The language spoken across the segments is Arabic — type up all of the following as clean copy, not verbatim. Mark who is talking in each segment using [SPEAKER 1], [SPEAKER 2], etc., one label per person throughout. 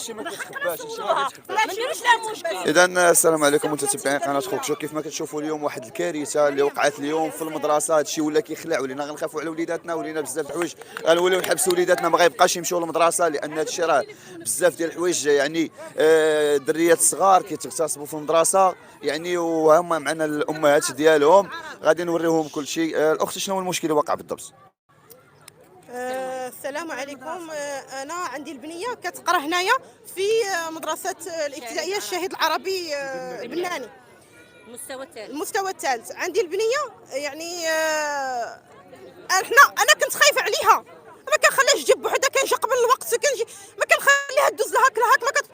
[SPEAKER 1] هادشي ما كيتخباش، هادشي ما كيتخباش.
[SPEAKER 2] ما نديروش لها مشكل.
[SPEAKER 1] اذا السلام عليكم متتبعين قناه خوكشو. كيف ما كتشوفوا اليوم واحد الكارثه اللي وقعت اليوم في المدرسه. هادشي ولا كيخلع، ولينا غنخافوا على وليداتنا، ولينا بزاف د الحوايج غنوليو نحبسوا وليداتنا، ما غيبقاش يمشيو للمدرسه، لان هادشي راه بزاف ديال الحوايج يعني الدريات الصغار كيتغتصبوا في المدرسه يعني، وهما معنا الامهات ديالهم غادي نوريوهم كل شيء. الاخت شنو هو المشكل اللي وقع بالضبط؟
[SPEAKER 3] السلام عليكم. انا عندي البنيه كتقرا هنايا في مدرسه الابتدائيه الشهيد العربي البناني المستوى الثالث. عندي البنيه يعني انا كنت خايفه عليها، ما كنخليهاش تجيب بوحدها، كنجي قبل الوقت، ما كنخليها دوز لها هاك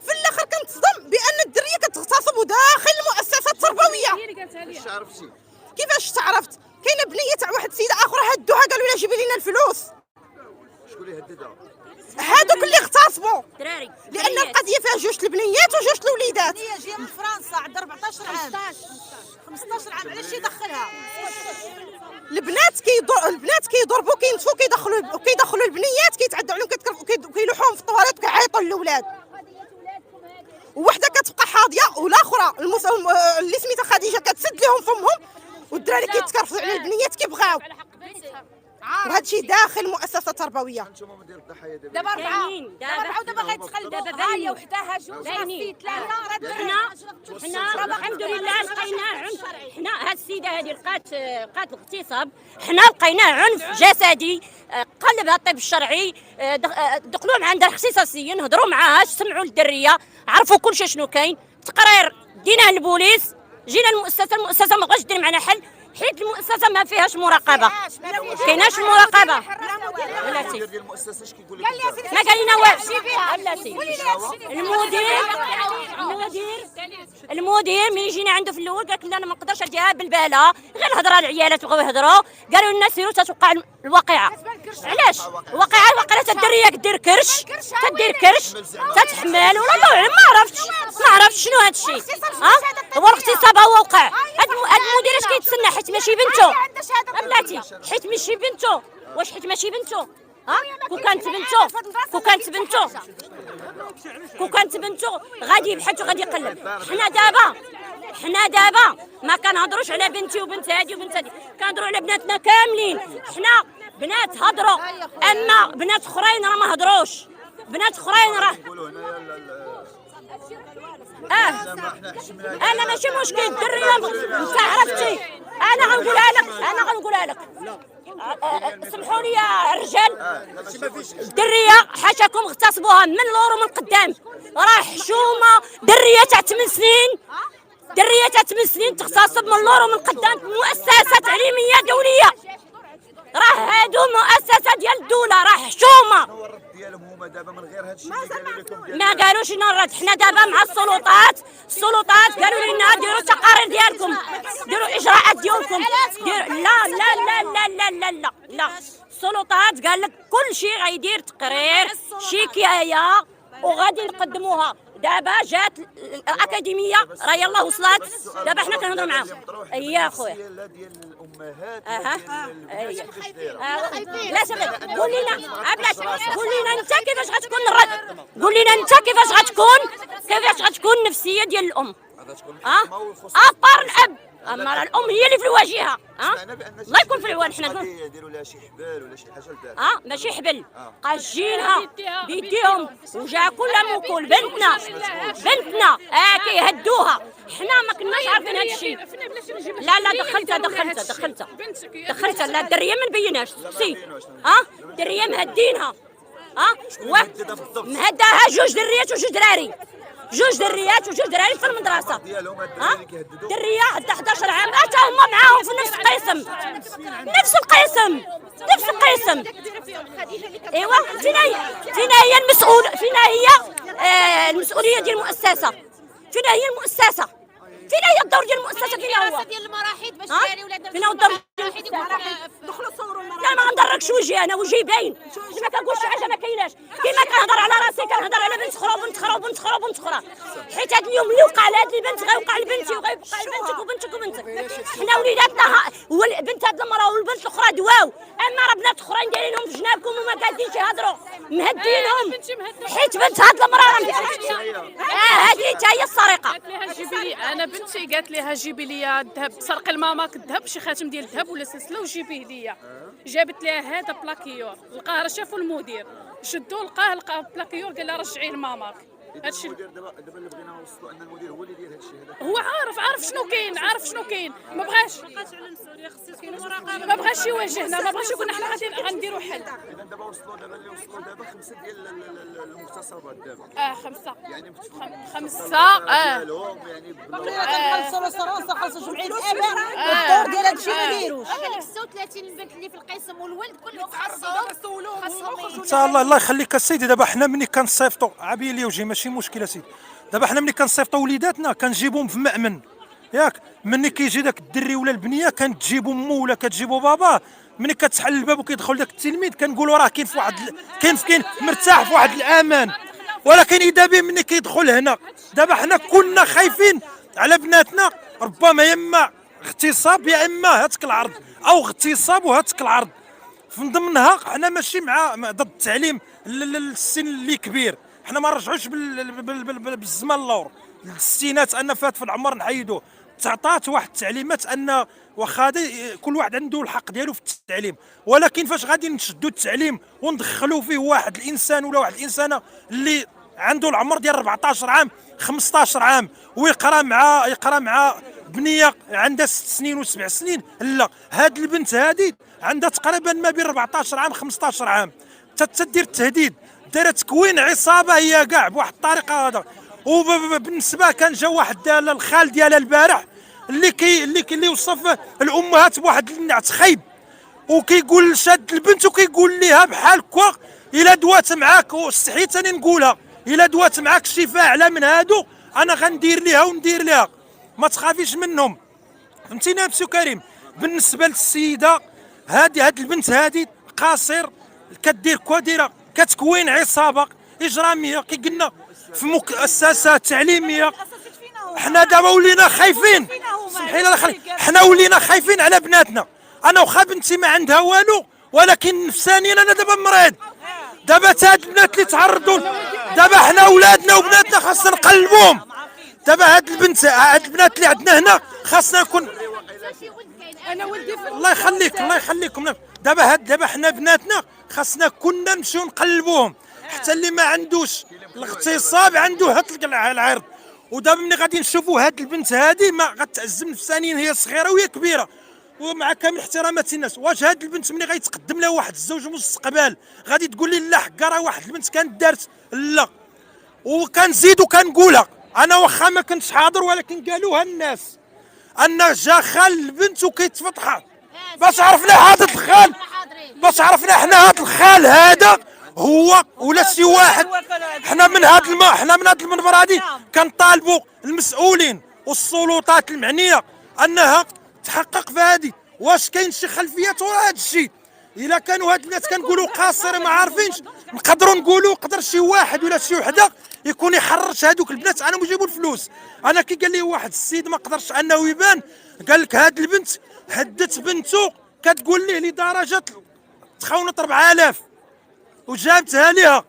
[SPEAKER 3] في الاخر كنتصدم بان الدريه كتغتصب داخل المؤسسه التربويه. كيفاش تعرفت؟ كاينه بنيه تاع واحد السيده اخرى هدوها قالوا لها جيبي لنا الفلوس.
[SPEAKER 1] شكون اللي هددها؟
[SPEAKER 3] هادوك اللي اغتصبوا
[SPEAKER 2] دراري،
[SPEAKER 3] لان القضيه فيها جوج البنيات وجوج الوليدات.
[SPEAKER 4] هي جايه من فرنسا عندها 14 عام 15 عام، علاش يدخلها؟
[SPEAKER 3] البنات كيضربوا كينتفوا كيدخلوا البنيات كيتعدوا عليهم كيلوحوهم في الطواليت وكيعيطوا للاولاد. وحده كتبقى حاضيه والاخرى اللي سميتها خديجه كتسد لهم فمهم، والدراري كيتكرفوا على البنيات كيبغاو. وهذا الشيء داخل مؤسسه تربويه.
[SPEAKER 1] انتم من ديال الضحايا
[SPEAKER 4] دابا 4 ودابا غيتخلدوا دابا هي وحدها جوج
[SPEAKER 2] باينين.
[SPEAKER 4] ثلاثه
[SPEAKER 2] حنا الحمد لله لقينا عنف. حنا هاد السيده هذه لقات الاغتصاب، حنا لقيناه عنف جسدي، قلبها الطب الشرعي، دخلوا مع عندها الاختصاصيين، هضروا معاها، سمعوا للدريه، عرفوا كل شيء شنو كاين، تقرير ديناه للبوليس، جينا المؤسسه ما بغاش دير معنا حل، حيت المؤسسه ما فيهاش مراقبه، كايناش المراقبه. بلاتي
[SPEAKER 1] ديال المؤسسه اش كيقول لك؟
[SPEAKER 2] ما قال لنا والو. بلاتي المدير ملي جينا عنده في الاول قال لنا انا ما نقدرش نديرها بالباله، غير الهضره العيالات بغاو يهضروا، قالوا لنا سيروا تتوقع الواقعه. علاش الواقعه تدير دير كرش، تتحمل ولا الله ما عرفتش شنو هذا الشيء. هو الاغتصاب هو وقع. هاد المدير اش كيتسنى حيت ماشي بنته؟ بلاتي حيت ماشي بنته، واش حيت ماشي بنته؟ كون كانت بنته غادي يبحث وغادي يقلب. حنا دابا ما كنهضروش على بنتي وبنت هادي وبنت هادي، كنهضروا على بناتنا كاملين. حنا بنات هضروا، اما بنات اخرين راه ما هضروش، بنات اخرين راه انا ماشي مشكل. الدريه انت عرفتي، انا غنقولها لك سمحوا لي يا رجال، الدريه حاشاكم اغتصبوها من اللور ومن القدام، راه حشومه. دريه تاع 8 سنين تغتصب من اللور ومن القدام في مؤسسه تعليميه دوليه، راه هادو مؤسسه ديال الدوله، راه حشومه.
[SPEAKER 1] شنو الرد ديالهم هما دابا من غير هادشي اللي قالوا لكم؟
[SPEAKER 2] ما قالوش لنا الرد. حنا دابا مع السلطات قالوا لنا ديروا التقارير ديالكم، ديروا الاجراءات ديالكم، لا السلطات قال لك كل شيء غيدير تقرير شكايه وغادي نقدموها. دابا جات الاكاديميه راه يلاه وصلت، دابا حنا كنهضروا معاهم. يا خويا
[SPEAKER 1] ديال الامهات
[SPEAKER 2] لا سبب. قول لنا انت كيفاش غتكون الرد، قول لنا انت كيفاش غتكون النفسيه ديال الام. ابار الاب، اما راه الام هي اللي في الواجهه. الله يكون في العوان. حنا
[SPEAKER 1] يديروا لها شي حبال ولا شي حاجه لدار.
[SPEAKER 2] ماشي حبل، قاجينها بيديهم وجا كلها موكول. بنتنا كيهدوها، حنا ما كناش عارفين هذا الشيء. لا دخلتها. لا الدريه ما نبيناش سي. الدريه مهدينها، مهداها جوج دريات وجوج دراري في المدرسه. دريه عندها 11 عام، حتى هما معاهم في نفس القسم. ايوا فينا هي المسؤول، فينا هي المسؤوليه ديال المؤسسه، فين هي الدور ديال المؤسسه؟ فين هو
[SPEAKER 5] الدراسه ديال المراحيض باش يعني ولادنا
[SPEAKER 2] فين هو الدور؟
[SPEAKER 3] دخلوا صوروا المرأة.
[SPEAKER 2] لا ما غندركش وجهي، انا وجهي باين، ما كنقول شي حاجه ما كايناش. كيما كنهضر على راسي كنهضر على بنت اخرى وبنت اخرى وبنت اخرى وبنت اخرى، حيت هذا اليوم اللي وقع لهاد البنت غيوقع لبنتي وغيوقع لبنتك وبنتك وبنتك. حنا وليداتنا هو بنت هاد المراه والبنت الاخرى دواو، اما راه بنات اخرين دايرينهم في جنابكم وما قادرينش يهضروا مهدينهم، حيت بنت هاد المراه هذه حتى هي السرقه.
[SPEAKER 6] قالت لها جيبي لي، انا بنتي قالت لها جيبي لي الذهب، سرقي لماماك الذهب، شي خاتم ديال الذهب ولا سلسله وجيبيه ليا. جابت لها هذا بلاكيور، لقاه شافوا المدير شدوه لقاه بلاكيور، قال لها رجعيه لماماك. هادشي
[SPEAKER 1] دابا اللي بغينا نوصلوا ان المدير هو اللي يدير هادشي هذا.
[SPEAKER 6] هو عارف شنو كاين، ما بغاش يواجهنا، ما بغاش يقول لنا حنا غنديروا حل.
[SPEAKER 1] اذا دابا وصلوا دابا 5 ديال المغتصبات دابا.
[SPEAKER 6] 5
[SPEAKER 1] يعني
[SPEAKER 6] 5
[SPEAKER 1] ديالهم يعني
[SPEAKER 4] خلصوا جمعيه الاباء والدور ديال هادشي ما يديروش.
[SPEAKER 5] هذيك 36 البنت اللي في القسم والولد كلهم خاصهم
[SPEAKER 7] ان شاء الله. الله يخليك السيدي. دابا حنا ملي كنصيفطوا عبي لي وجهي ماشي مشكله سيدي. دابا حنا ملي كنصيفطوا وليداتنا كنجيبوهم في مأمن، ياك ملي كيجي داك الدري ولا البنيه كتجيبو مو ولا كتجيبو باباه، ملي كتحل الباب وكيدخل داك التلميذ كنقولوا راه كاين في واحد كاين مرتاح في واحد الامان. ولكن اذا به ملي كيدخل هنا دابا حنا كنا خايفين على بناتنا، ربما يا اما اغتصاب يا اما هاتك العرض، او اغتصاب وهاتك العرض. من ضمنها حنا ماشي مع ضد التعليم للسن اللي كبير، حنا ما نرجعوش بالزمان اللور للستينات ان فات في العمر نحيدوه. تعطات واحد التعليمات ان واخا كل واحد عنده الحق ديالو في التعليم، ولكن فاش غادي نشدوا التعليم وندخلوا فيه واحد الانسان ولا واحد الانسانه اللي عنده العمر ديال 14 عام 15 عام ويقرا مع بنيه عندها 6 سنين و7 سنين، لا، هاد البنت هادي عندها تقريبا ما بين 14 عام 15 عام تدير التهديد، دارت تكوين عصابه هي كاع بواحد الطريقه هذا. وبالنسبه كان جا واحد الخال ديالها البارح اللي وصف الامهات بواحد النعت خايب، وكيقول شاد البنت وكيقول ليها بحال هكا الا دوات معاك، واستحيت اني نقولها، الا دوات معاك شي فاعله من هادو انا غندير ليها وندير ليها، ما تخافيش منهم. فهمتيني مسيو كريم؟ بالنسبه للسيده هاد البنت هادي قاصر كدير كواديره كتكوين عصابه اجراميه كي قلنا في مؤسسه تعليميه. حنا دابا ولينا خايفين، سمحي لي خلي، حنا ولينا خايفين على بناتنا. انا واخا بنتي ما عندها والو، ولكن نفسانيا انا دابا مريض. دابا هاد البنات اللي تعرضوا، دابا حنا ولادنا وبناتنا خاصنا نقلبوهم. دابا هاد البنات اللي عندنا هنا خاصنا نكون،
[SPEAKER 6] انا ولدي
[SPEAKER 7] الله يخليكم. دابا حنا بناتنا خاصنا كنا نمشيو نقلبوهم، حتى اللي ما عندوش الاغتصاب عنده هاد العرض. ودابا ملي غادي نشوفوا هاد البنت هادي ما غتعزم نفسانيا، هي صغيره وهي كبيره، ومع كامل احترامات الناس، واش هاد البنت ملي غيتقدم لها واحد الزوج مستقبل غادي تقول لي لا حكا راه واحد البنت كانت دارت؟ لا. وكنزيد وكنقولها انا واخا ما كنتش حاضر، ولكن قالوها الناس ان جا خال البنت وكيتفضحها، باش عرفنا هذا الخال، باش عرفنا حنا هذا الخال هذا هو ولا شي واحد. حنا من هذا المنبر هذه كنطالبوا المسؤولين والسلطات المعنيه انها تحقق في هذه، واش كاين شي خلفيات ورا هذا الشيء. الا كانوا هاد الناس كنقولوا قاصر ما عارفينش، نقدروا نقولوا قدر شي واحد ولا شي وحده يكون يحرش هذوك البنات انا ويجيبوا الفلوس. انا كي قال لي واحد السيد ما قدرش انه يبان، قال لك هاد البنت هدت بنته كتقول ليه لدرجه تخونت 4000 وجابتها ليها.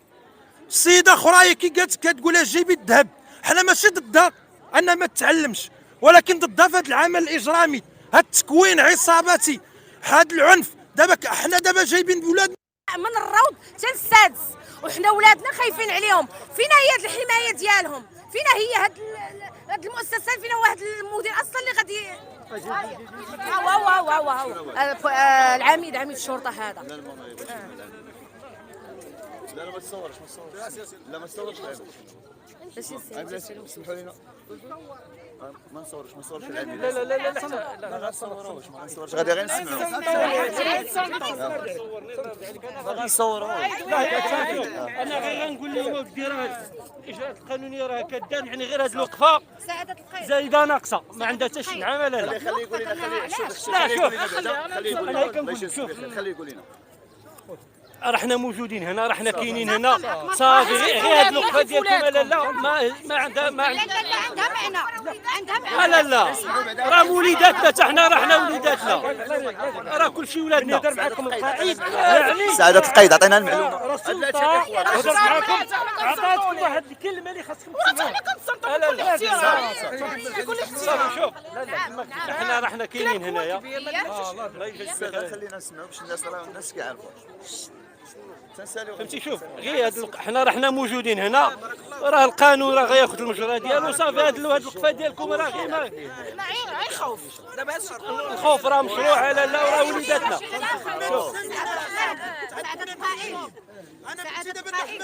[SPEAKER 7] السيده اخرى كي قالت كتقول لها جيبي الذهب. حنا ماشي ضدها انها ما تتعلمش، ولكن ضدها في هذا العمل الاجرامي، هاد التكوين عصاباتي، هاد العنف. دابا حنا دابا جايبين ولاد
[SPEAKER 4] من الروض حتى للسادس، وحنا ولادنا خايفين عليهم. فينا هي هاد الحمايه ديالهم؟ فينا هي هاد المؤسسات؟ فينا واحد المدير اصلا اللي غادي العميد الشرطه هذا؟
[SPEAKER 1] لا ما تصورش لا ما تصورش. بلاتي سمحوا لنا ما نصورش العميل.
[SPEAKER 8] لا لا لا لا
[SPEAKER 1] ما نصوروش غادي غير نسمعوا. غادي يصوروا.
[SPEAKER 8] انا غير نقول لهم اودي راه الاجراءات القانونيه راه كدار، يعني غير هذه الوقفه زايده ناقصه ما عندها حتى شي عمل. لا
[SPEAKER 1] خليه يقول لنا خليه يقول لنا
[SPEAKER 8] راه حنا موجودين هنا، راه حنا كاينين هنا صافي. غير هذه الوقفه ديالكم لا لا ما عندها
[SPEAKER 5] عندها معنى عندها
[SPEAKER 8] لا لا راه وليداتنا حتى حنا، راه حنا وليداتنا، راه كلشي ولادنا. دار معكم القائد يعني
[SPEAKER 1] سعادة القائد عطينا المعلومة.
[SPEAKER 8] السلطه هضر معكم عطاتكم واحد الكلمه اللي خاصكم تسمعوها. لا لا لا صافي شوف لا حنا راه حنا كاينين هنايا. الله يجزيك
[SPEAKER 1] خلينا نسمعوا باش الناس كيعرفوا.
[SPEAKER 8] فهمتي شوف غير هاد حنا راه حنا موجودين هنا، راه القانون راه غياخذ المجرى ديالو صافي. هاد الوقفه ديالكم راه غير ما
[SPEAKER 3] خوف دابا
[SPEAKER 8] الخوف راه مشروع. لا لا راه وليداتنا. شوف
[SPEAKER 3] انا دابا داخل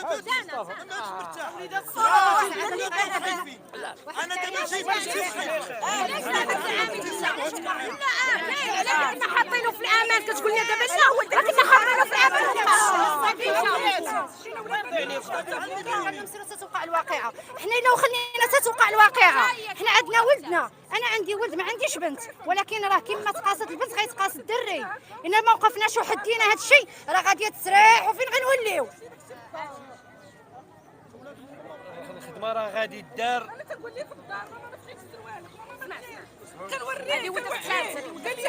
[SPEAKER 3] انا دابا
[SPEAKER 4] كنا حاطينه في الامان، كتقول لي دابا شنو هو كنا حاطينه في الامان.
[SPEAKER 5] ستوقع الواقعه. حنا لو خلينا تتوقع الواقعه، حنا عندنا ولدنا، انا عندي ولد ما عنديش بنت، ولكن راه كيما تقاصت البنت غيتقاص الدري. الا ما وقفناش وحدينا هذا الشيء راه غادي تسرح وفين غنوليو.
[SPEAKER 8] الخدمه راه غادي دار.
[SPEAKER 4] هذه ولد الثالث قال لي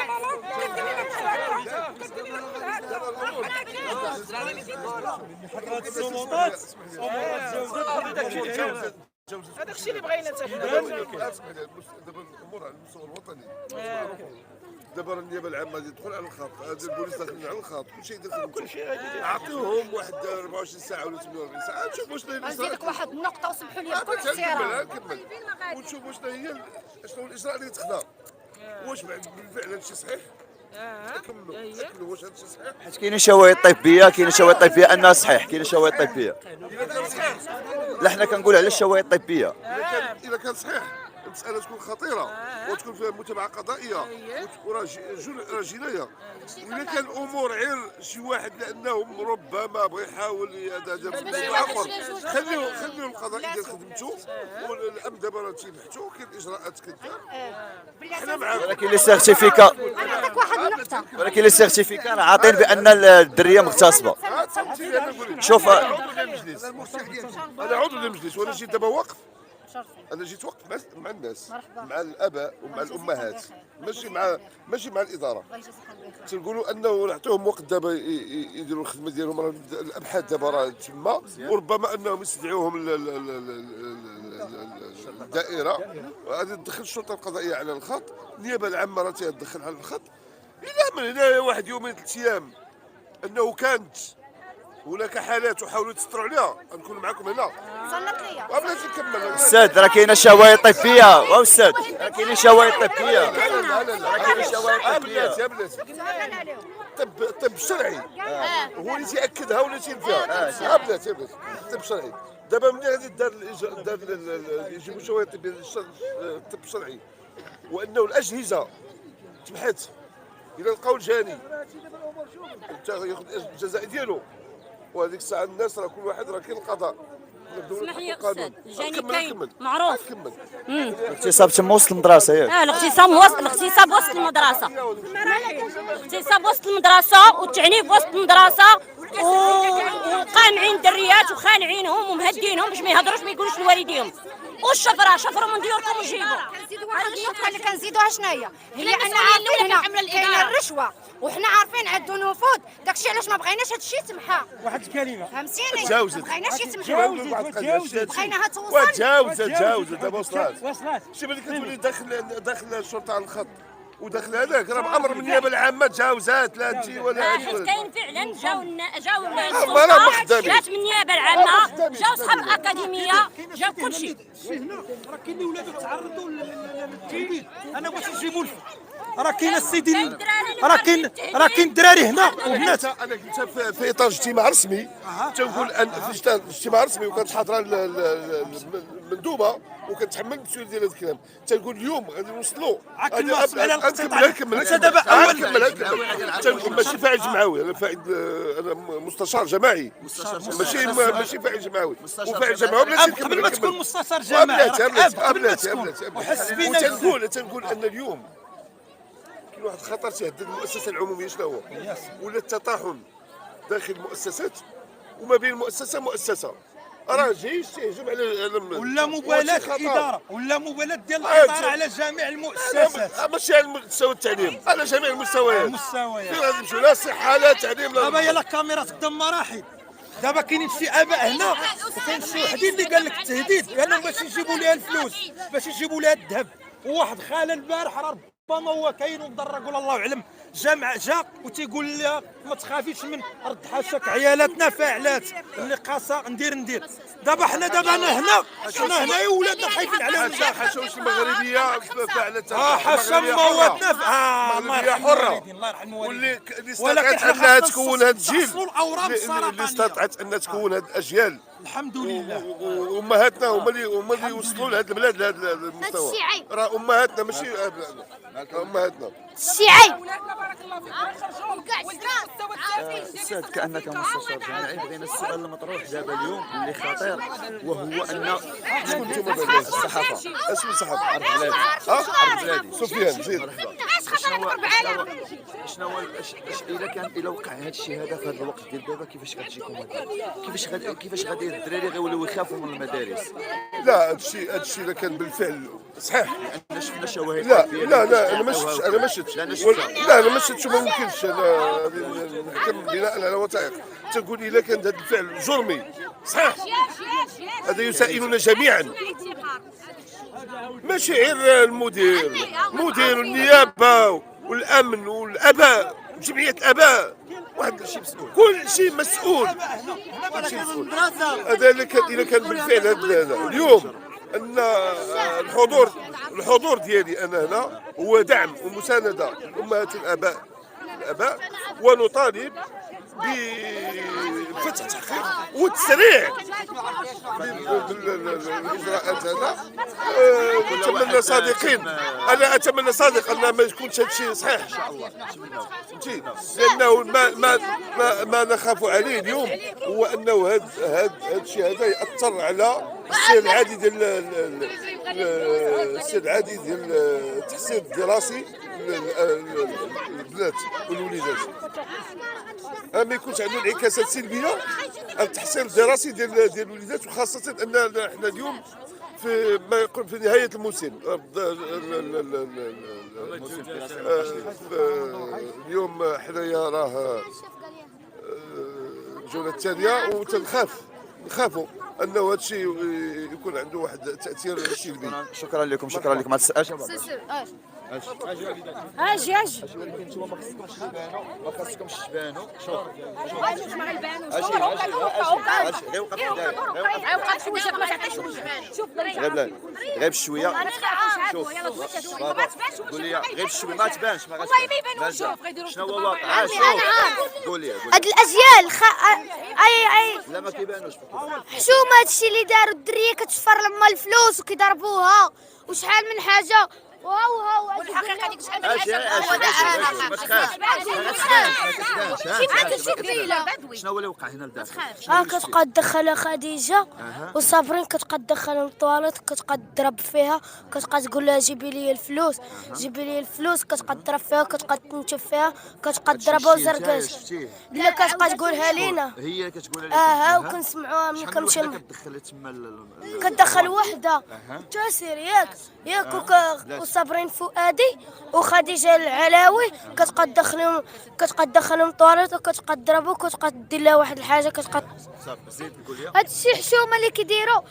[SPEAKER 3] هذاك الشيء اللي بغينا
[SPEAKER 9] دابا الامور على المستوى الوطني. دابا النيابه العامه غادي تدخل على الخط، هذا البوليس داخلين على الخط، كل شيء غادي اعطيوهم واحد 24 ساعه ولا 48 ساعه نشوفوا شنو هي
[SPEAKER 5] نزيدك واحد النقطه وسمحوا لي بكل
[SPEAKER 9] كمل
[SPEAKER 5] احترام.
[SPEAKER 9] كمل ونشوفوا شنو هو الاجراء اللي يتخذ. واش بالفعل هادشي صحيح؟ اكملوا واش هادشي صحيح؟
[SPEAKER 1] حيت كاينين شواهد طبيه انها صحيح. كاينين شواهد طبيه. لا حنا كنقول على الشواهد الطبيه.
[SPEAKER 9] اذا كان صحيح المساله تكون خطيره وتكون فيها متابعه قضائيه وراه جنايه. اذا كان الامور غير شي واحد لانه ربما بغى يحاول هذا خليو القضاء يدير خدمته، والامن دابا راه تيبحثوا كاين اجراءات كدار. حنا معاكم.
[SPEAKER 1] ولكن لي سيرتيفيكا
[SPEAKER 5] نعطيك واحد النقطه.
[SPEAKER 1] ولكن لي سيرتيفيكا راه عاطين بان الدريه مغتصبه. شوف
[SPEAKER 9] انا عضو المجلس وانا جيت دابا وقف. انا جيت وقف مع الناس، مع الاباء ومع الامهات، ماشي مع الاداره. تنقولوا انه نعطيهم وقت دابا يديروا الخدمه ديالهم. راه الابحاث دابا راه تما، وربما انهم يستدعوهم الدائره وغادي تدخل الشرطه القضائيه على الخط. النيابه العامه راه تدخل على الخط. اذا من هنا واحد يومين 3 ايام انه كانت هناك حالات وحاولوا تستروا عليها، نكون معكم هنا.
[SPEAKER 5] صنت ليا
[SPEAKER 9] بلاتي نكمل.
[SPEAKER 1] استاذ راه كاينه شواهد طبيه. واستاذ راه كاينين شواهد طبيه.
[SPEAKER 9] لا
[SPEAKER 1] كاينين شواهد
[SPEAKER 9] بلاتي بلاتي الطب الشرعي هو اللي تياكدها ولا تينفيها. بلاتي الطب الشرعي دابا ملي غادي دار يجيبوا شواهد طبيه الطب الشرعي وانه الاجهزه تبحث الى لقاو الجاني ياخذ الجزاء ديالو. وهذيك الساعه الناس راه كل واحد راه كاين القضاء.
[SPEAKER 2] اسمح لي يا استاذ الجاني كاين معروف.
[SPEAKER 1] الاغتصاب تم وسط المدرسه ياك؟
[SPEAKER 2] الاغتصاب وسط المدرسه. الاغتصاب وسط المدرسه والتعنيف وسط المدرسه وقامعين الدريات وخانعينهم ومهدينهم باش ما يهضروش ما يقولوش لوالديهم. والشفره شفروا من ديوركم وجيبوا.
[SPEAKER 5] واحد النقطه اللي كنزيدوها شناهي هي ان عارفين هنا كاينه الرشوه وحنا عارفين عندو نفوذ. داكشي علاش ما بغيناش هادشي يتمحى.
[SPEAKER 8] واحد الكلمه
[SPEAKER 5] فهمتيني؟
[SPEAKER 9] تجاوزت.
[SPEAKER 5] ما بغيناش يتمحى.
[SPEAKER 9] بغيناها
[SPEAKER 5] توصل.
[SPEAKER 9] تجاوزت دابا وصلات. شتي ملي كتولي داخل الشرطه على الخط وداخل هذاك راه بامر من النيابه العامه تجاوزات لا انت ولا
[SPEAKER 2] حيت كاين فعلا جاو
[SPEAKER 9] السلطه
[SPEAKER 2] جات من النيابه العامه جاو صحاب الاكاديميه جاو كلشي.
[SPEAKER 7] راه كاين ولاد تعرضوا للتهديد. انا واش نجيبوا راه كاين السيدي راه كاين الدراري هنا وبنات.
[SPEAKER 9] انا كنت في اطار اجتماع رسمي تنقول ان في اجتماع رسمي وكانت حاضره مندوبه وكنتحمل المسؤوليه ديال هذا الكلام. تنقول اليوم غادي نوصلوا
[SPEAKER 7] نكمل دابا
[SPEAKER 9] تنقول ماشي فاعل جمعوي، انا انا مستشار جماعي ماشي فاعل جمعوي، وفاعل جمعوي بلاتي
[SPEAKER 7] قبل ما تكون مستشار جماعي
[SPEAKER 9] تنقول ان اليوم كاين واحد الخطر تيهدد المؤسسه العموميه. شنو هو؟ ولا التطاحن داخل المؤسسات وما بين مؤسسه راه جيش تيهجم على
[SPEAKER 7] ولا مبالاه الاداره ولا مبالاه ديال الاداره على جميع المؤسسات،
[SPEAKER 9] ماشي على مستوى التعليم، على جميع المستويات. فين غادي نمشيو؟ لا صحه لا تعليم لا.
[SPEAKER 7] دابا يلا الكاميرات قدام مراحل. دابا كاينين شي اباء هنا وكاين شي وحدين اللي قال لك التهديد لانهم باش يجيبوا لها الفلوس، باش يجيبوا لها الذهب. وواحد خاله البارح راه ربما هو كاين ومدرج ولا الله اعلم، جا وتيقول لها ما تخافيش من رد حاشاك عيالاتنا فاعلات اللي قاصه ندير. دابا حنا انا هنا ولادنا خايفين عليهم.
[SPEAKER 9] حاشا واش المغربيه فاعلات
[SPEAKER 7] حاشا مواتنا
[SPEAKER 9] مغربيه حره
[SPEAKER 7] الله يرحم
[SPEAKER 9] واللي استطاعت انها تكون هذا الجيل، اللي استطاعت انها تكون هذه الاجيال.
[SPEAKER 7] الحمد لله.
[SPEAKER 9] وامهاتنا هما اللي وصلوا لهذا البلاد لهذا المستوى. راه امهاتنا ماشي امهاتنا.
[SPEAKER 5] الشيعي
[SPEAKER 1] استاذ كانك مستشار جماعي بغينا السؤال المطروح دابا اليوم اللي خطير، وهو ان
[SPEAKER 9] شكون انتم بلادي؟
[SPEAKER 1] الصحافه
[SPEAKER 9] اسم الصحافه
[SPEAKER 1] عرف بلادي عرف بلادي
[SPEAKER 9] سفيان زيد.
[SPEAKER 1] شنو هو الا وقع هذا الشيء هذا في هذا الوقت ديال دابا كيفاش غتجيكم كيفاش غادي الدراري غيوليو يخافوا من المدارس؟
[SPEAKER 9] لا هذا الشيء الا كان بالفعل صحيح.
[SPEAKER 1] لان شفنا شواهد.
[SPEAKER 9] لا انا ما شفتش انا ما شفتش وما ممكنش انا نحكم بناء على وثائق. تقول الا كان هذا الفعل جرمي صحيح هذا يسائلنا جميعا، ماشي غير المدير والنيابه والامن والاباء جمعيه الاباء، واحد الشيء مسؤول، كل شيء مسؤول. هذا الا كان بالفعل هذا اليوم ان الحضور ديالي انا هنا هو دعم ومسانده لامهات الاباء ونطالب بفتح تحقيق والتسريع بالاجراءات. هذا نتمنى صادقين، انا اتمنى صادق ان ما يكونش هذا الشيء صحيح ان شاء الله، لانه ما نخاف عليه اليوم هو انه هذا الشيء هذا ياثر على السير العادي ديال التحصيل الدراسي للبنات والوليدات. ما يكونش عندنا انعكاسات سلبيه على التحصيل الدراسي ديال الوليدات، وخاصه ان احنا اليوم في ما يقول في نهايه الموسم. اليوم حنايا راه الجوله الثانيه نخافوا انه هذا الشيء يكون عنده واحد التاثير سلبي.
[SPEAKER 1] شكرا لكم ما تسالش
[SPEAKER 5] اجي
[SPEAKER 1] انتم ما خاصكمش تبانوا. شوف غير بشويه. شوف قول لي غير بشويه ما تبانش ما غاتبانش. شنو هو الواقع؟ شوف قول لي
[SPEAKER 5] هاد الاجيال اي
[SPEAKER 1] لا ما كيبانوش
[SPEAKER 5] حشومه هادشي اللي داروا الدريه كتفر لما الفلوس وكيضربوها وشحال من حاجه. واو
[SPEAKER 4] والحقيقه ديك شحال من
[SPEAKER 1] ما تخافش. شنو هو اللي وقع هنا لداخل؟
[SPEAKER 5] كتبقى تدخلها خديجه وصابرين كتبقى تدخلها للطواليت، كتبقى تضرب فيها، كتبقى تقول لها جيبي لي الفلوس كتبقى تضرب فيها، كتبقى تنشف فيها، كتبقى تضربها وزرقاش. لا كتبقى تقولها لينا
[SPEAKER 1] هي كتقولها لك
[SPEAKER 5] وكنسمعوها ملي كنمشي.
[SPEAKER 1] كتدخل تما
[SPEAKER 5] كتدخل وحده تاسير ياك وصابرين فؤادي وخديجه العلاوي كتبقى تدخلهم طواليت وكتبقى تضربو وكتبقى دير لها واحد الحاجه كتبقى هادشي حشومه اللي كيديروا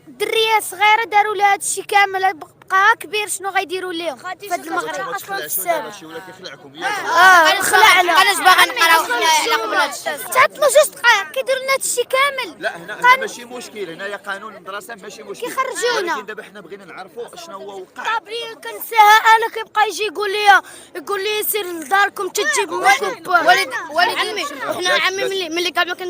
[SPEAKER 5] الدريات صغيره داروا لها هادشي كامل بقى كبير شنو غيديروا لهم في هذا المغرب
[SPEAKER 1] اصلا السابع شي ولا كيخلعكم
[SPEAKER 5] خلعنا ماناش باغا نقراو على قبل هذا الشيء تعطلوا جوج دقائق كيديروا لنا هذا الشيء كامل
[SPEAKER 1] لا هنا ماشي مشكل، هنايا قانون المدرسه ماشي مشكل
[SPEAKER 5] كيخرجونا.
[SPEAKER 1] ولكن دابا حنا بغينا نعرفوا شنو هو وقع.
[SPEAKER 5] طابري كنساها انا كيبقى يجي يقول لي سير لداركم تجيب ولد عمي وحنا عمي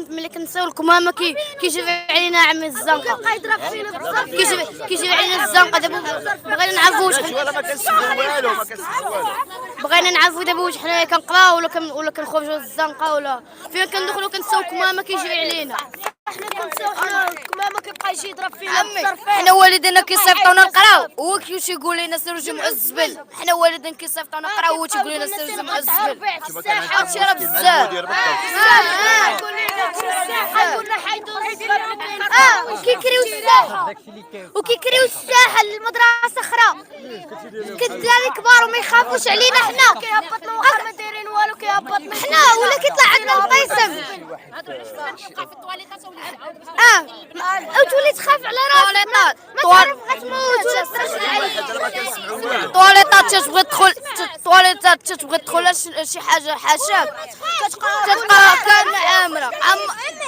[SPEAKER 5] ملي كنساو الكمامه كيجيب علينا عمي الزنقه كيبقى يضرب فينا بزاف كيجيب علينا الزنقه دابا بغينا نعرفوا
[SPEAKER 1] ولا ما كنسمعوا والو
[SPEAKER 5] بغينا نعرفوا دابا واش حنايا كنقراو ولا كنخرجوا الزنقه ولا فين كندخلوا كنساو الكمامه كيجي علينا حنا كنساو الكمامه كيبقى يجي يضرب فينا بزاف حنا والدينا كيصيفطونا نقراو هو كيمشي يقول لنا سيروا جمعوا الزبل حنا والدينا كيصيفطونا نقراو هو تيقول لنا سيروا جمعوا الزبل هادشي راه بزاف يقول لنا حيدوا الزبل وكيكريو الساحه المدرسه اخرى كالدراري كبار وما يخافوش علينا حنا كيهبطنا واخا ما دايرين والو كيهبطنا حنا ولا كيطلع عندنا القيسم وتولي تخاف على راسك ما تعرف غتموت ولا ترجع طواليطات تتبغي تدخل شي حاجه حاشاك كتلقى كان عامره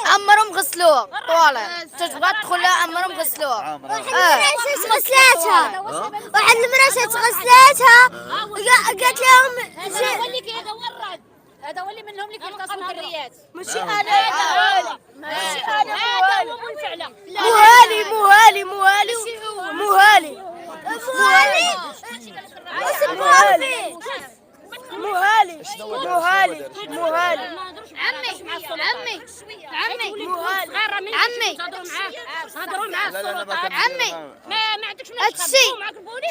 [SPEAKER 5] عمرهم غسلوها طواليط تتبغى تدخلها عمرهم غسلوها غسلاتها واحد المراه غسلاتها قالت لهم
[SPEAKER 2] هذا هو اللي منهم اللي كيلقى مدريات
[SPEAKER 5] ماشي انا
[SPEAKER 2] ماشي انا هذا هو الفعل
[SPEAKER 5] عمي ما عندكش هادشي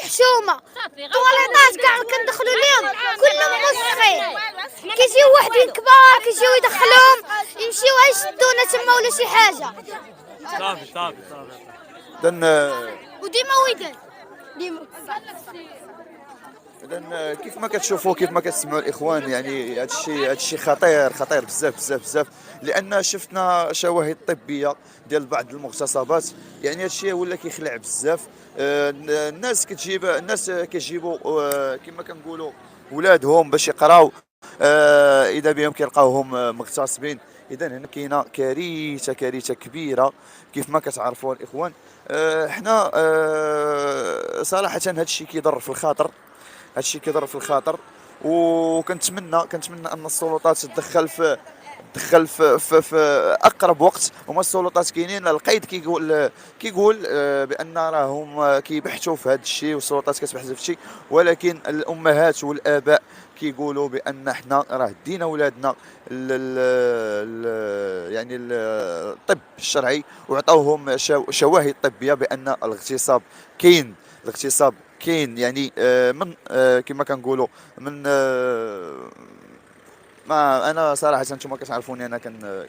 [SPEAKER 5] حشومه طواليطات كاع كندخلوا لهم كلهم مسخين كيجيو وحدين كبار كيجيو يدخلوهم يمشيو يشدونا تما ولا شي حاجه
[SPEAKER 8] صافي
[SPEAKER 5] وديما ويدان
[SPEAKER 1] اذا كيف ما كتشوفوا كيف ما كتسمعوا الاخوان، يعني هذا الشيء خطير بزاف لان شفنا شواهد طبيه ديال بعض المغتصبات. يعني هذا الشيء ولا كيخلع بزاف. الناس كيجيبوا كما كنقولوا ولادهم باش يقراو، اذا بهم كيلقاوهم مغتصبين. اذا هنا كاينه كارثه كبيره كيف ما كتعرفوا الاخوان. حنا صراحه هذا الشيء كيضر في الخاطر، وكنتمنى ان السلطات تدخل في اقرب وقت. وما السلطات كاينين، القيد كيقول بان راهم كيبحثوا في هذا الشيء، والسلطات كتبحث في الشيء، ولكن الامهات والاباء كيقولوا بان حنا راه دينا ولادنا يعني الطب الشرعي، وعطاوهم شواهد طبيه بان الاغتصاب كاين. يعني من كما كنقولوا من ما انا صراحه انتم كتعرفوني انا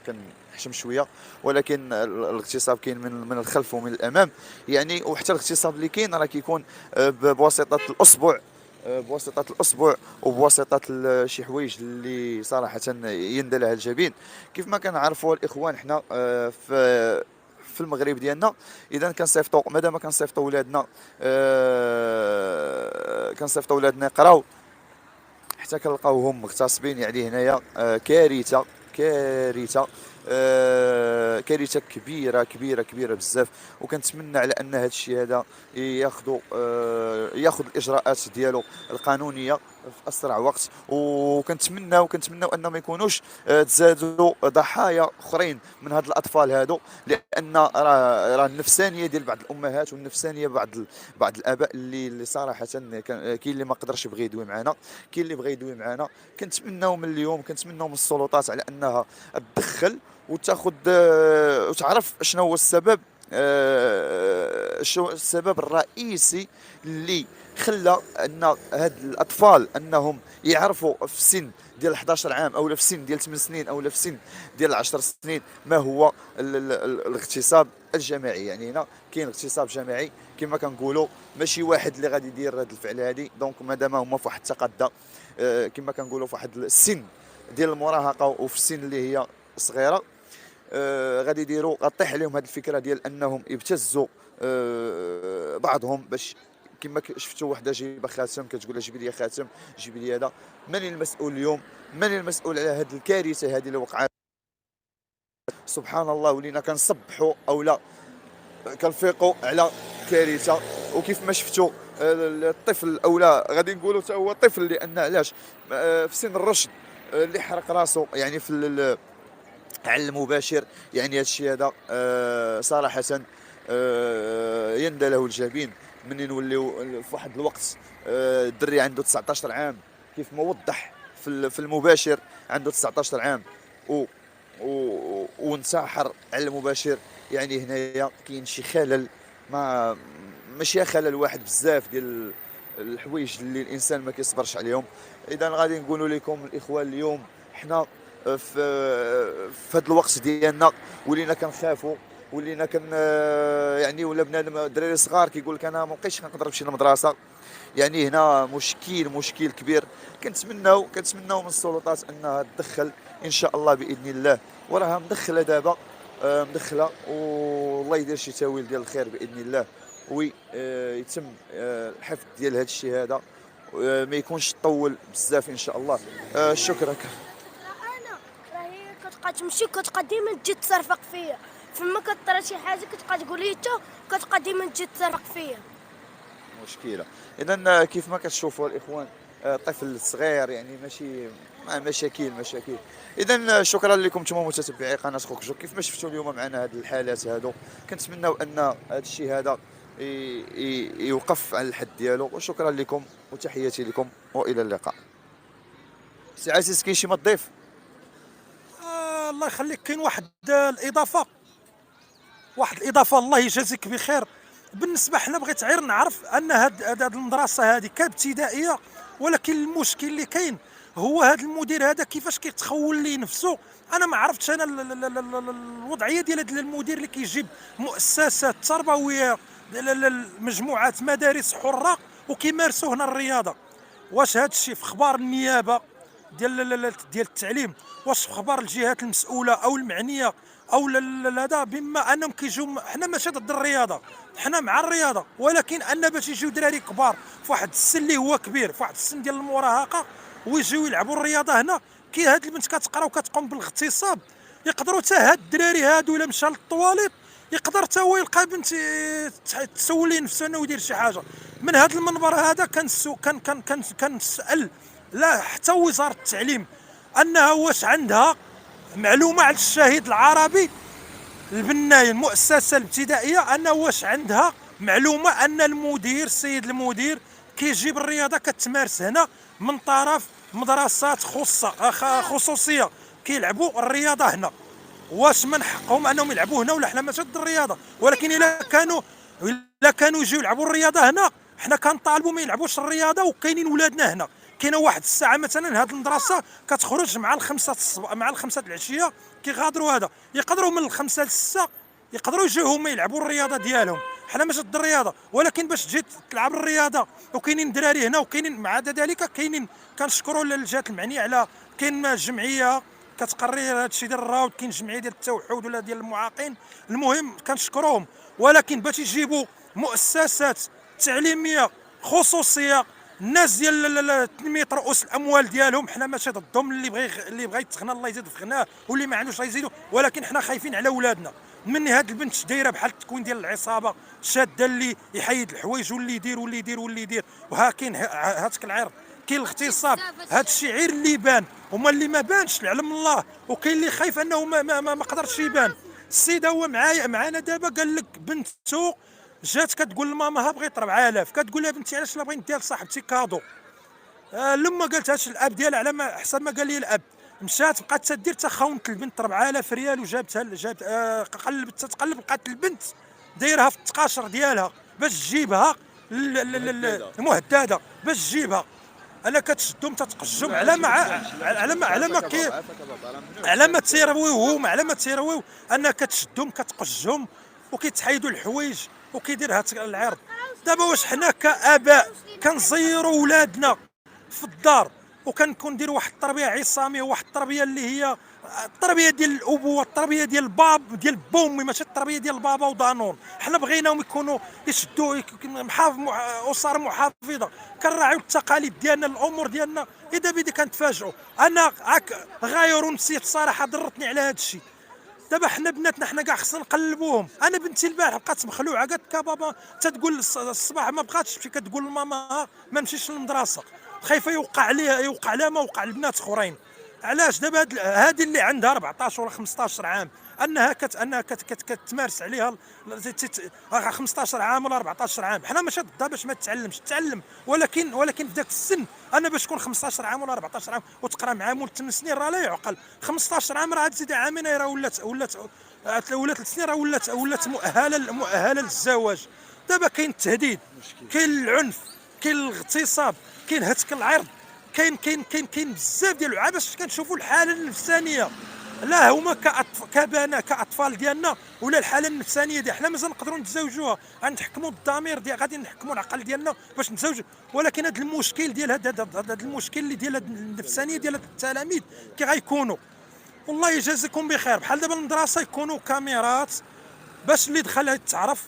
[SPEAKER 1] كنحشم شويه، ولكن الاغتصاب كاين من الخلف ومن الامام يعني. وحتى الاغتصاب اللي كاين راه كيكون بواسطه الاصبع وبواسطه شي حوايج اللي صراحه يندى لها الجبين. كيف ما كنعرفوا الاخوان حنا في المغرب ديالنا، اذا كنصيفطوا مادام كنصيفطوا ولادنا يقراو حتى كنلقاوهم مغتصبين. يعني هنايا كارثه كبيره بزاف. وكنتمنى على ان هذا الشيء هذا ياخذ الاجراءات ديالو القانونيه في اسرع وقت. وكنتمناو ان ما يكونوش تزادوا ضحايا اخرين من هاد الاطفال هادو، لان راه النفسانيه ديال بعض الامهات والنفسانيه بعض الاباء اللي صراحه كاين اللي ما قدرش يبغي يدوي معنا، كاين اللي بغى يدوي معنا. كنتمناو من اليوم من السلطات على انها تدخل وتاخذ وتعرف شنو هو السبب، السبب الرئيسي اللي خلى ان هاد الاطفال انهم يعرفوا في سن ديال 11 عام او في سن ديال 8 سنين او في سن ديال 10 سنين ما هو الاغتصاب الجماعي. يعني هنا كاين اغتصاب جماعي كما كنقولوا، ماشي واحد اللي غادي يدير هذا الفعل هذه. دونك مادام هما في واحد التقدم كما كنقولوا في واحد السن ديال المراهقه وفي السن اللي هي صغيره، غادي يديروا غطيح عليهم هذه الفكره ديال انهم يبتزوا بعضهم باش كما شفتوا وحده جايبه خاتم كتقول لها جيبي لي خاتم جيبي لي هذا. من المسؤول اليوم؟ من المسؤول على هذه الكارثه هذه اللي وقعت؟ سبحان الله، ولينا كنصبحوا او لا كنفيقوا على كارثه. وكيف ما شفتوا الطفل او لا غادي نقولوا حتى هو طفل، لان علاش في سن الرشد اللي حرق راسه يعني في على المباشر. يعني هذا الشيء هذا صراحه يندى له الجبين. من نوليو في واحد الوقت الدري عنده 19 عام كيف ما وضح في المباشر، عنده 19 عام وانتحر على المباشر. يعني هنايا كاين شي خلل، ما ماشي خلل واحد، بزاف ديال الحوايج اللي الانسان ما كيصبرش عليهم. اذا غادي نقولوا لكم الاخوان اليوم حنا في هذا الوقت ديالنا ولينا كنخافوا، ولينا يعني ولا بنادم دراري صغار كيقول لك انا ما بقيتش كنقدر نمشي للمدرسه. يعني هنا مشكل كبير. كنتمناو من السلطات انها تدخل ان شاء الله باذن الله، وراها مدخله دابا مدخله، والله يدير شي تاويل ديال الخير باذن الله، ويتم الحفظ ديال هذا الشيء هذا، ما يكونش طول بزاف ان شاء الله. شكرا.
[SPEAKER 5] راهي كتبقى تمشي كتبقى ديما تجي تصرفق فيا، فما كطرا شي حاجه كتبقى تقول لي حتى كتبقى ديما تجي تصرفق فيا.
[SPEAKER 1] مشكله. اذا كيف ما كتشوفوا الاخوان طفل صغير، يعني ماشي مشاكل. اذا شكرا لكم انتم متتبعي قناه خوك جو. كيف ما شفتوا اليوم معنا هذه الحالات هادو، كنتمناو ان هذا الشيء هذا يوقف على الحد ديالو. وشكرا لكم وتحياتي لكم والى اللقاء. سي عزيز كاين شي ما تضيف؟
[SPEAKER 7] الله يخليك، كاين واحد الاضافه الله يجازيك بخير. بالنسبه حنا بغيت غير نعرف ان هاد المدرسه هذه كابتدائيه، ولكن المشكل اللي كاين هو هذا المدير هذا كيفاش كيتخول ليه نفسه. انا ما عرفتش انا الوضعيه ديال هذا المدير اللي كيجيب مؤسسات تربويه مجموعات مدارس حره وكيمارسوا هنا الرياضه. واش هذا الشيء في اخبار النيابه ديال التعليم؟ واش في اخبار الجهات المسؤوله او المعنيه او هذا؟ بما انهم كيجيو، حنا ماشي ضد الرياضه، حنا مع الرياضه، ولكن ان باش يجيو دراري كبار في واحد السن اللي هو كبير، في واحد السن ديال المراهقه، ويجيو يلعبوا الرياضه هنا. كي هاد البنت كتقرا وكتقوم بالاغتصاب، يقدروا حتى هاد الدراري هادو الا مشى للطواليط يقدر حتى هو يلقى بنت تسول ليه نفسه انه يدير شي حاجه. من هذا المنبر هذا كنسال لا حتى وزاره التعليم انها واش عندها معلومه على الشهيد العربي البناي المؤسسه الابتدائيه، انه واش عندها معلومه ان المدير السيد المدير كيجيب الرياضه كتمارس هنا من طرف مدرسات خصوصيه كيلعبوا الرياضه هنا؟ واش من حقهم انهم يلعبوا هنا؟ ولا حنا ماشي ضد الرياضه، ولكن الا كانوا يجيو يلعبوا الرياضه هنا، حنا كنطالبوا ما يلعبوش الرياضه. وكاينين ولادنا هنا، كاينه واحد الساعه مثلا هذه المدرسه كتخرج مع الخمسة العشيه كيغادروا هذا، يقدروا من الخمسة للستة يقدروا يجيو هما يلعبوا الرياضه ديالهم. حنا ماشي ضد الرياضه، ولكن باش تجي تلعب الرياضه وكاينين دراري هنا وكاينين مع ذلك كاينين، كنشكروا الجهات المعنيه على كاين جمعيه كتقرر هذا الشيء ديال الراود، كاين جمعيه ديال التوحد ولا ديال المعاقين، المهم كنشكروهم. ولكن باش يجيبوا مؤسسات تعليميه خصوصيه الناس ديال تنميه رؤوس الاموال ديالهم، حنا ماشي ضدهم. اللي بغى يتغنى الله يزيد في غناه، واللي ما عندوش يزيدوا، ولكن حنا خايفين على ولادنا. من هاد البنت دايره بحال التكوين ديال العصابه، شاده اللي يحيد الحوايج واللي يدير وها كاين هاتك العرض، كاين الاغتصاب، هاد الشيء غير اللي بان، هما اللي ما بانش لعلم الله، وكاين اللي خايف انه ما قدرش يبان. السيد هو معانا دابا قال لك بنته جات كتقول لماماها بغيت 4000، كتقول لها بنتي علاش لا بغيت نديها لصاحبتي كادو. لما قالتهاش الاب ديالها على ما حسب ما قال لي الاب، مشات بقات تدير تخونت البنت 4000 ريال، وجابتها تقلب لقات البنت دايرها في التقاشر ديالها باش تجيبها المهدده، باش تجيبها. انا كتشدهم تتقجم على ما تيرويو انا كتشدهم كتقجهم وكيتحيدوا الحوايج وكيدير هاد العرض. دابا واش حنا كاباء كنزيروا ولادنا في الدار وكنكون نديروا واحد التربيه عصاميه، واحد التربيه اللي هي التربيه ديال الابوه، التربيه ديال الباب ديال بومي، ماشي التربيه ديال بابا ودانون. حنا بغيناهم يكونوا يشدوا اسر محافظه، كنراعيو التقاليد ديالنا، الامور ديالنا. اذا بدي كنتفاجئوا. انا غاير ونسيت الصراحه، ضرتني على هذا الشيء. دابا حنا بناتنا حنا كاع خصنا نقلبوهم. انا بنتي البارح بقات مخلوعه، قالت لك بابا تتقول الصباح ما بقاتش تمشي، كتقول لماما ما نمشيش للمدرسه، خايفه يوقع لها ما وقع لبنات اخرين. علاش؟ دابا هذه اللي عندها 14 ولا 15 عام انها كتمارس عليها 15 عام ولا 14 عام. حنا ماشي ضدها باش ما تتعلمش، تتعلم، ولكن في ذاك السن انا باش تكون 15 عام ولا 14 عام وتقرا مع مول 8 سنين راه لا يعقل. 15 عام راه تزيد عامين راه ولات 3 سنين راه ولات مؤهله للزواج. دابا كاين التهديد، كاين العنف، كاين الاغتصاب، كاين هتك العرض، كاين بزاف ديال اللعابه باش كنشوفوا الحاله النفسانيه. لا هما كاطفال ديالنا ولا الحاله النفسانيه ديال حنا مازال نقدروا نتزوجوها، غنحكموا الضمير ديال غادي نحكموا العقل ديالنا باش نتزوجوا. ولكن هذا المشكل ديال هذا المشكل اللي ديال النفسانيه ديال التلاميذ كي غيكونوا. والله يجازيكم بخير. بحال دابا المدرسه يكونوا كاميرات باش اللي دخل يتعرف،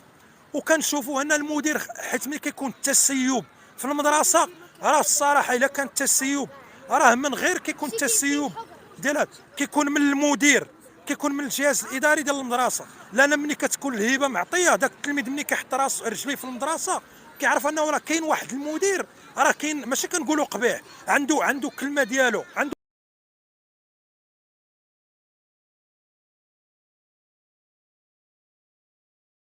[SPEAKER 7] وكنشوفوا ان المدير، حيت ملي كيكون التسيب في المدرسه راه الصراحه الا كان التسيب راه من غير كيكون التسيب ديال كيكون من المدير، كيكون من الجهاز الاداري ديال المدرسه. لان ملي كتكون الهبه معطيه، داك التلميذ ملي كيحط راسو رجليه في المدرسه كيعرف انه راه كاين واحد المدير، راه كاين، ماشي كنقولوا قبيح، عنده كلمه ديالو، عنده